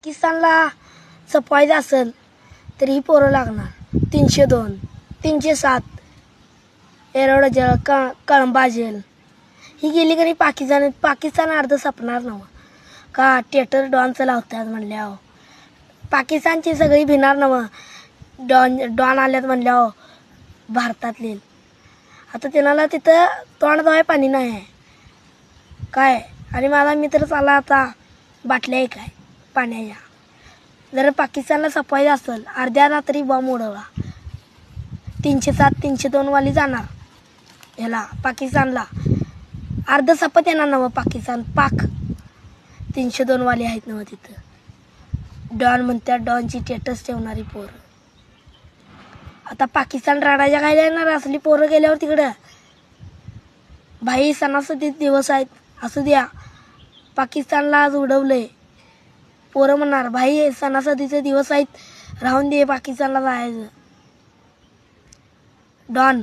पाकिस्तानला जपायचं असेल तर ही पोरं लागणार 302 307 एरवडा जेल कळंबा जेल ही गेली का नाही पाकिस्तान अर्ध सपणार नव्हं का थिएटर डॉनचं लावतात म्हणल्यावर पाकिस्तानची सगळी भिणार नव्हं डॉन आल्यात म्हणल्यावर भारतातले आता त्यांना तिथं तोंड धुवाय पाणी नाही आहे काय आणि माझा मित्र चालला आता बाटल्या एक आहे पाण्याच्या जर पाकिस्तानला सफायचं असेल अर्ध्या रात्री बॉम्ब उडवला 307 302 वाली जाणार ह्याला पाकिस्तानला अर्ध सपत येणार नवं पाकिस्तान पाक 302 वाली आहेत नवं तिथं डॉन म्हणतात डॉनची स्टेटस ठेवणारी पोरं आता पाकिस्तान राडाच्या काय येणार असली पोरं गेल्यावर तिकडं भाई सणासुदीचे दिवस आहेत असू द्या पाकिस्तानला आज उडवलंय पोरं म्हणणार भाई सणासुदीचे दिवस आहेत राहून दे पाकिस्तानला जायचं डॉन